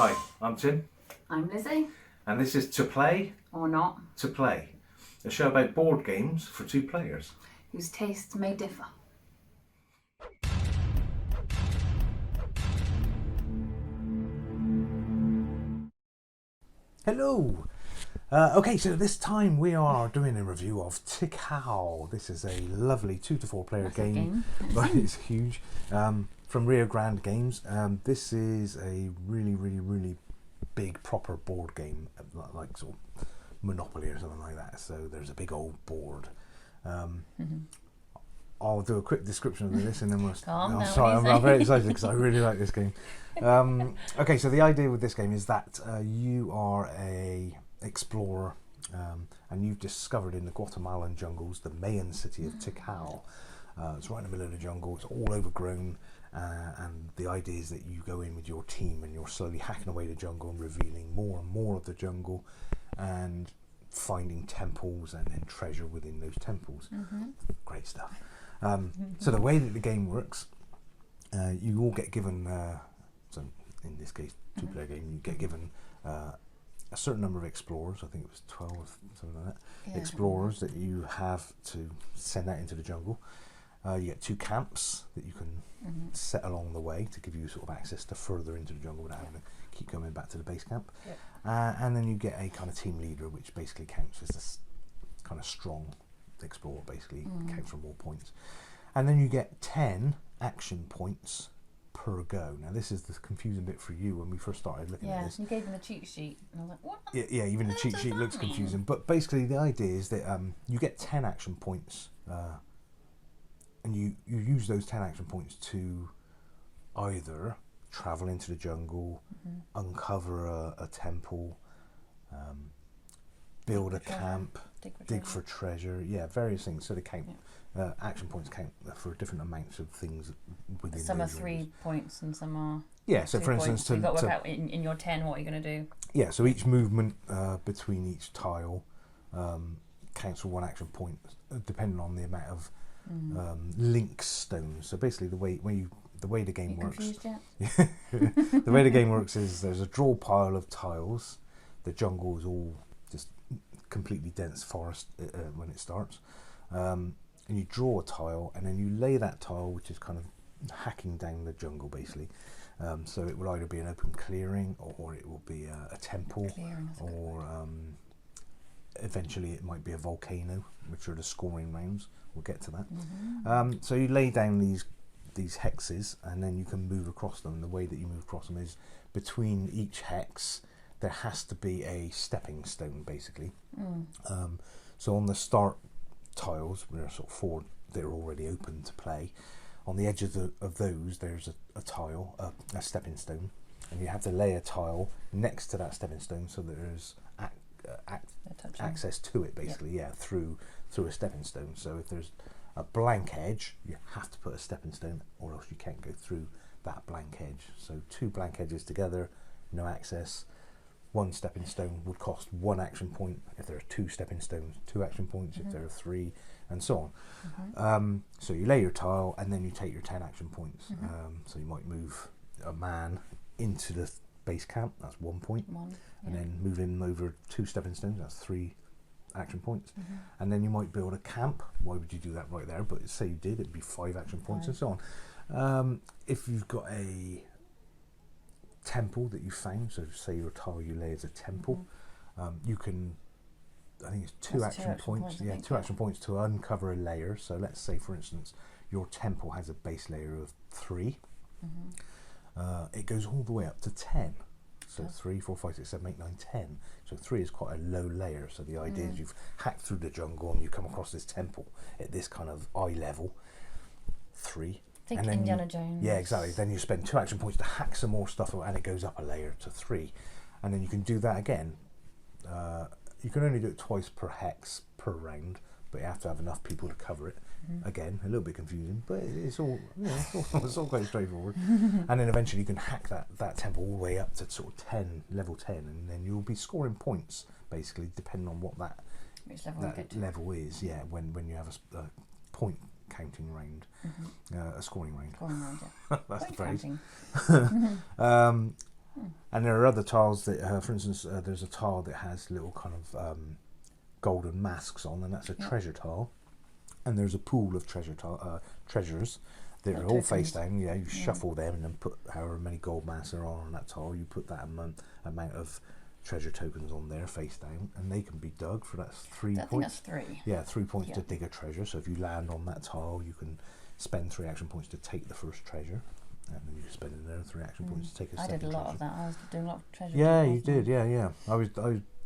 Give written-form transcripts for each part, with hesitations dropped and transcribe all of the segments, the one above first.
Hi, I'm Tim, I'm Lizzie. and this is To Play, Or not. To Play, a show about board games for two players. Whose tastes may differ. Hello! Okay, so this time we are doing a review of Tikal. This is a lovely 2 to 4 player game, but it's huge. From Rio Grande Games. This is a really big proper board game, like sort of Monopoly or something like that. So there's a big old board. I'll do a quick description of this and then we'll... I'm very excited because I really like this game. Okay, so the idea with this game is that you are a explorer and you've discovered in the Guatemalan jungles the Mayan city of Tikal. It's right in the middle of the jungle, it's all overgrown, and the idea is that you go in with your team and you're slowly hacking away the jungle and revealing more and more of the jungle and finding temples and then treasure within those temples. Great stuff. So the way that the game works, you all get given, so in this case, two-player game, you get given a certain number of explorers. I think it was 12 or something like that. Explorers that you have to send out into the jungle. You get 2 camps that you can set along the way to give you sort of access to further into the jungle without having to keep coming back to the base camp. And then you get a kind of team leader, which basically counts as this kind of strong explorer, basically counts for more points. And then you get 10 action points per go. Now this is the confusing bit for you when we first started looking at this. You gave them a cheat sheet and I was like, what? Yeah, even the cheat sheet looks confusing. But basically the idea is that you get 10 action points and you use those 10 action points to either travel into the jungle, uncover a temple, build a camp, dig for treasure, various things. So they count, action points count for different amounts of things within. Some are 3 points and some are. Yeah, so for instance, you've got to work out in your 10 what you're going to do. Yeah, so each movement between each tile counts for 1 action point, depending on the amount of link stones. So basically, the way the game works. Confused yet? The way the game works is there's a draw pile of tiles. The jungle is all just completely dense forest when it starts, and you draw a tile and then you lay that tile, which is kind of hacking down the jungle basically. So it will either be an open clearing or it will be a temple, or eventually it might be a volcano, which are the scoring rounds. We'll get to that. So you lay down these hexes and then you can move across them. The way that you move across them is between each hex there has to be a stepping stone basically. So on the start tiles, there are sort of 4 that are already open to play. On the edge of those there's a tile, a stepping stone, and you have to lay a tile next to that stepping stone so that there's access to it basically, through a stepping stone. So if there's a blank edge, you have to put a stepping stone or else you can't go through that blank edge. So 2 blank edges together, no access. 1 stepping stone would cost 1 action point. If there are 2 stepping stones, 2 action points. If there are 3, and so on. So you lay your tile and then you take your 10 action points. So you might move a man into the base camp, that's 1 point. And then move him over 2 stepping stones, that's 3 action points. And then you might build a camp. Why would you do that right there? But say you did, it'd be 5 action points and so on. If you've got a temple that you found, so say your tile you lay as a temple, you can, I think it's 2 action points. 2 action points to uncover a layer. So let's say for instance your temple has a base layer of 3. It goes all the way up to 10. So 3, 4, 5, 6, 7, 8, 9, 10. So 3 is quite a low layer. So the idea is you've hacked through the jungle and you come across this temple at this kind of eye level. 3. Think Indiana Jones. Yeah, exactly. Then you spend 2 action points to hack some more stuff and it goes up a layer to 3. And then you can do that again. You can only do it twice per hex per round, but you have to have enough people to cover it. Again, a little bit confusing, but it's all, it's all quite straightforward. And then eventually you can hack that temple all the way up to sort of 10, level 10, and then you'll be scoring points basically depending on what that level is. Yeah, when you have a point counting round, a scoring round. Scoring round, That's the phrase. And there are other tiles that, for instance, there's a tile that has little kind of golden masks on, and that's a treasure tile. And there's a pool of treasures that are all face down. Yeah, you shuffle them and then put however many gold masks are on that tile. You put that amount of treasure tokens on there face down, and they can be dug for that's 3 points. I think that's 3. Yeah, 3 points to dig a treasure. So if you land on that tile, you can spend 3 action points to take the first treasure. And then you spend another 3 action points to take a second treasure. I did a lot of that. I was doing a lot of treasure. Yeah, you did. Yeah. I was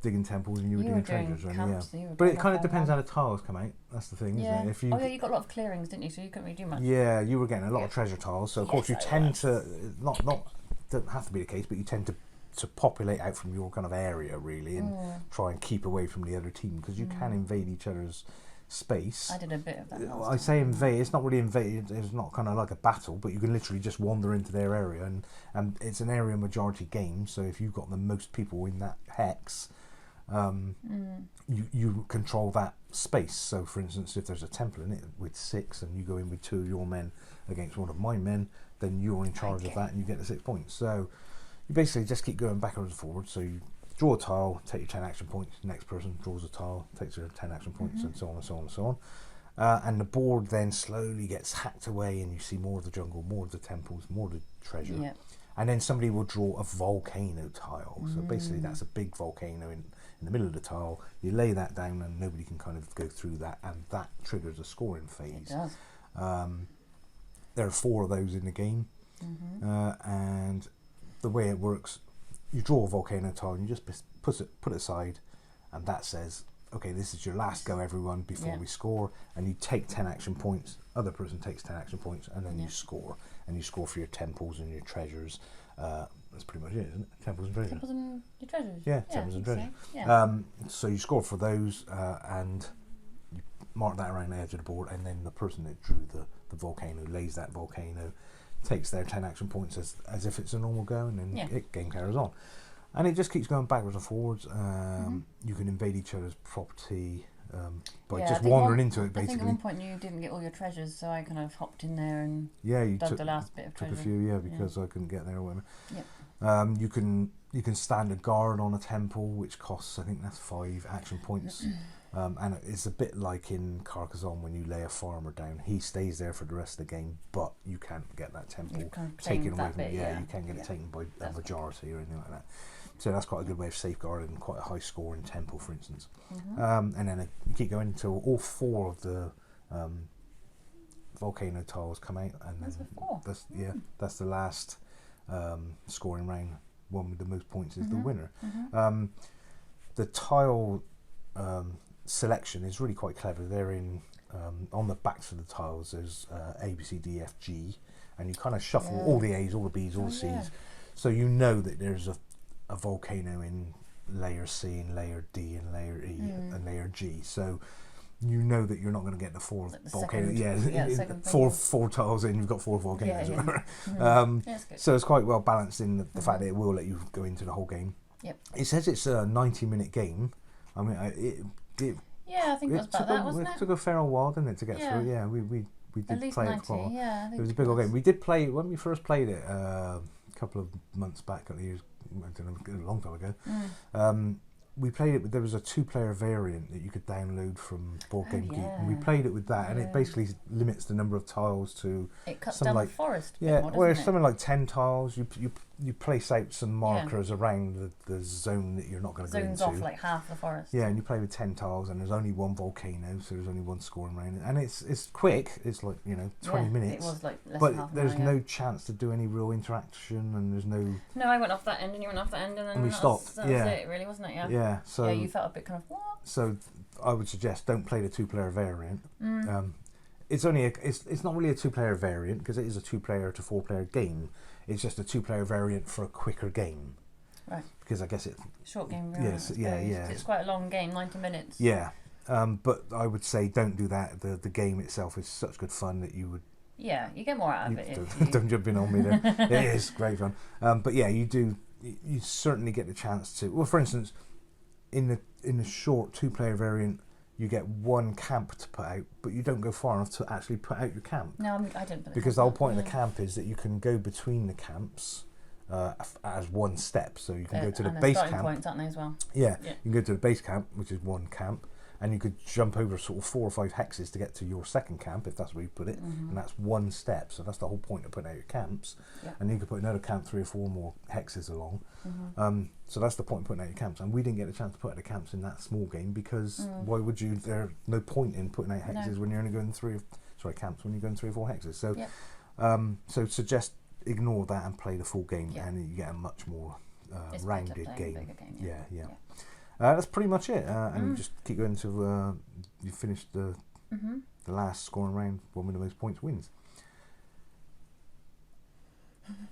digging temples and you were doing treasures. Camps, yeah. But it kind of depends how the tiles come out. That's the thing, isn't it? If you you got a lot of clearings, didn't you? So you couldn't really do much. Yeah, you were getting a lot of treasure tiles. So of course you tend to not doesn't have to be the case, but you tend to populate out from your kind of area really, and try and keep away from the other team, because you can invade each other's space. I did a bit of that. I say invade, it's not really invade, it's not kind of like a battle, but you can literally just wander into their area, and it's an area majority game, so if you've got the most people in that hex, you control that space. So for instance, if there's a temple in it with 6 and you go in with 2 of your men against one of my men, then you're in charge of that and you get the 6 points. So you basically just keep going backwards and forwards. So you draw a tile, take your 10 action points, next person draws a tile, takes their 10 action points, and so on and so on and so on. And the board then slowly gets hacked away, and you see more of the jungle, more of the temples, more of the treasure. Yep. And then somebody will draw a volcano tile. So basically that's a big volcano in the middle of the tile. You lay that down and nobody can kind of go through that, and that triggers a scoring phase. It does. There are 4 of those in the game. And the way it works, you draw a volcano tile and you just put it aside, and that says, okay, this is your last go, everyone, before we score, and you take 10 action points, other person takes 10 action points, and then you score, and you score for your temples and your treasures. That's pretty much it, isn't it? Temples and treasures. Temples and your treasures. Yeah, temples and treasures. So. Yeah. So you score for those, and you mark that around the edge of the board, and then the person that drew the volcano lays that volcano, takes their 10 action points as if it's a normal go, and then game carries on. And it just keeps going backwards and forwards. You can invade each other's property by just wandering into it, basically. I think at one point you didn't get all your treasures, so I kind of hopped in there and you dug the last bit of treasure. Took a few, because I couldn't get there or whatever. You can stand a guard on a temple, which costs, I think that's 5 action points. And it's a bit like in Carcassonne when you lay a farmer down. He stays there for the rest of the game, but you can't get that temple taken away from you. You can't get it taken by a majority or anything like that. So that's quite a good way of safeguarding quite a high scoring temple, for instance. And then you keep going until all 4 of the volcano tiles come out, and then that's the last scoring round. One with the most points is the winner. The tile selection is really quite clever. They're in on the backs of the tiles. There's A, B, C, D, F, G, and you kind of shuffle all the A's, all the B's, all the C's, so you know that there's a volcano in layer C and layer D and layer E and layer G. So you know that you're not going to get the 4 volcanoes. Four tiles in, you've got 4 volcanoes. So it's quite well balanced in the fact that it will let you go into the whole game. It says it's a 90-minute game. I mean, I think it was about that, wasn't it? It took a fair old while, didn't it, to get through? Yeah, we did at least play 90, it for a while. Yeah, I think it was a big old game. We did play when we first played it a couple of months back, a long time ago. We played it. There was a 2-player variant that you could download from Board Game Geek, and we played it with that. And it basically limits the number of tiles to. It cuts down the forest. It's something like 10 tiles. You place out some markers around the zone that you're not going to go into. Zones off like half the forest. Yeah, and you play with 10 tiles, and there's only 1 volcano, so there's only 1 scoring round, and it's quick. It's like 20 minutes. It was like less but than half an there's hour, no chance to do any real interaction, and there's no. No, I went off that end, and you went off that end, and then we stopped. That was it, really, wasn't it? Yeah. So you felt a bit kind of what? So I would suggest don't play the 2-player variant. It's not really a 2-player variant because it is a 2-player to 4-player game. It's just a 2-player variant for a quicker game. Right. Because I guess it's short game. Really, yes. Yeah. It's quite a long game, 90 minutes. Yeah. But I would say don't do that. The game itself is such good fun that you would. Yeah, you get more out of it. Don't jump in on me there. It is great fun. But yeah, you do. You certainly get the chance to. Well, for instance, in the short 2-player variant, you get 1 camp to put out, but you don't go far enough to actually put out your camp. No, I didn't. Because the whole point of the camp is that you can go between the camps as one step. So you can go to the and base starting camp. points, aren't they, as well? Yeah, Yeah. you can go to the base camp, which is one camp, and you could jump over sort of 4 or 5 hexes to get to your second camp, if that's where you put it, and that's one step. So that's the whole point of putting out your camps. Yeah. And you could put another camp 3 or 4 more hexes along. So that's the point of putting out your camps. And we didn't get a chance to put out the camps in that small game because why would you? There's no point in putting out hexes when you're only going camps when you're going 3 or 4 hexes. So, so suggest ignore that and play the full game, and you get a much more rounded game. Yeah. That's pretty much it, and you just keep going until you finish the last scoring round. One with the most points wins.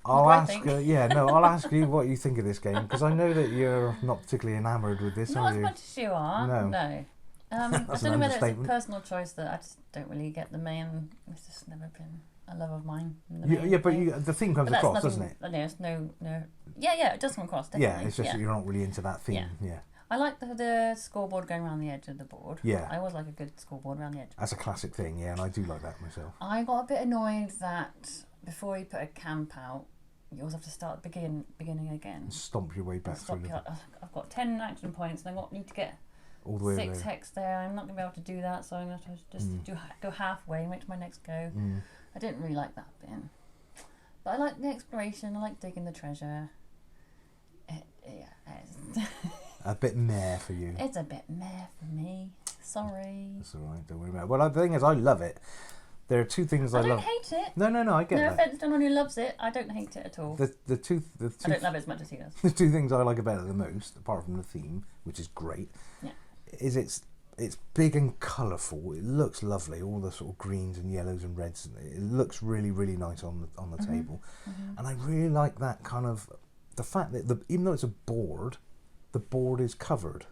I'll ask you what you think of this game, because I know that you're not particularly enamoured with this, Not are as you? much as you are. No. I don't know whether it's a understatement. personal choice that I just don't really get the main. It's just never been a love of mine. But the theme comes across, doesn't it? No. Yeah, it does come across. Definitely. Yeah, it's just that you're not really into that theme. Yeah. I like the scoreboard going around the edge of the board. Yeah. I always like a good scoreboard around the edge. That's a classic thing, yeah, and I do like that myself. I got a bit annoyed that before you put a camp out, you always have to start at the beginning again. And stomp your way back through. I've got 10 action points and I need to get all the way 6 hex there. I'm not going to be able to do that, so I'm going to just go halfway, wait to my next go. I didn't really like that bit. But I like the exploration, I like digging the treasure. A bit meh for you. It's a bit meh for me. Sorry. That's alright, don't worry about it. Well, the thing is, I love it. There are 2 things I love. I don't hate it. No, I get that. No offence to anyone who loves it. I don't hate it at all. The two I don't love it as much as he does. The 2 things I like about it the most, apart from the theme, which is great, is it's big and colourful. It looks lovely. All the sort of greens and yellows and reds. It looks really, really nice on the table. And I really like that kind of the fact that even though it's a board, the board is covered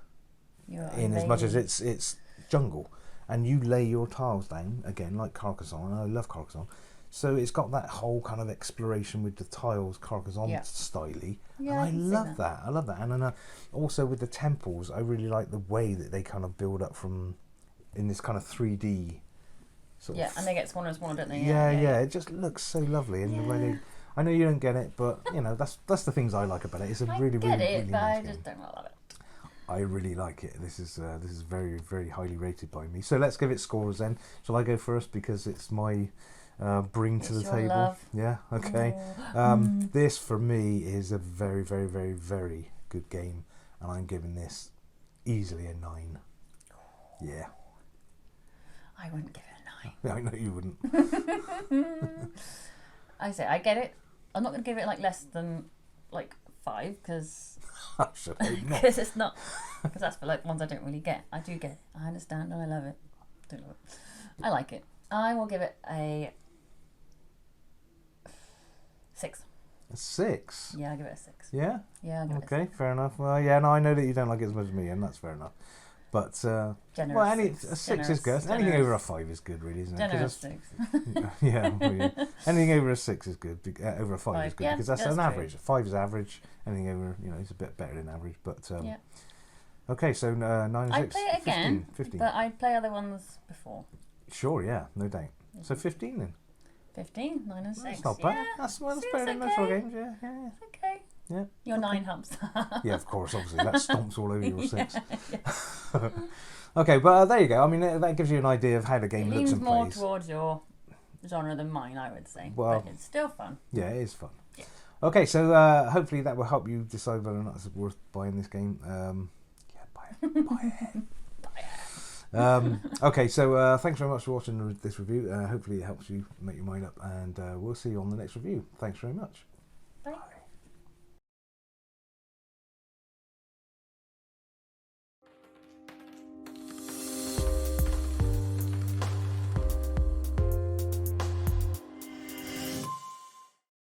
in as much as it's jungle. And you lay your tiles down, again, like Carcassonne. I love Carcassonne. So it's got that whole kind of exploration with the tiles, Carcassonne style-y. Yeah, and I love that. I love that. And then also with the temples, I really like the way that they kind of build up from, in this kind of 3D sort of... and they get smaller and smaller, don't they? Yeah. It just looks so lovely. And the way they... I know you don't get it, but, that's the things I like about it. It's a really, really nice game. I just don't love it. I really like it. This is very, very highly rated by me. So let's give it scores then. Shall I go first because it's my bring to the table? Love. Yeah. Okay. This for me is a very, very, very, very good game, and I'm giving this easily a 9. Yeah. I wouldn't give it a 9. I know you wouldn't. I say I get it. I'm not going to give it less than 5 because. It's not, because that's for ones I don't really get. I do get it. I understand and I love it. Don't love it. I like it. I will give it a 6. A 6? Yeah, I'll give it a 6. Yeah? Yeah, I'll give it a 6. Okay, fair enough. Well, yeah, no, I know that you don't like it as much as me, and that's fair enough. But, generous a 6 is good. Anything over a 5 is good, really, isn't it? Generous 6. Yeah. Anything over a 6 is good. Over a 5 is good, because that's an average. 5 is average. Anything over, it's a bit better than average. But okay, so 9 and 6. I'd play it again, 15. but I'd play other ones before. Sure, yeah, no doubt. So 15 then. 15, 9 and 6. That's not bad. Yeah, that's better than most of our games. Yeah. It's okay. Yeah. Your 9 helps. Yeah, of course, obviously. That stomps all over your 6. Okay, but there you go. I mean, that gives you an idea of how the game looks and plays. It leans more towards your genre than mine, I would say. Well, but it's still fun. Yeah, it is fun. Yeah. Okay, so hopefully that will help you decide whether or not it's worth buying this game. Buy it. Buy it. Okay, so thanks very much for watching this review. Hopefully it helps you make your mind up, and we'll see you on the next review. Thanks very much. Bye.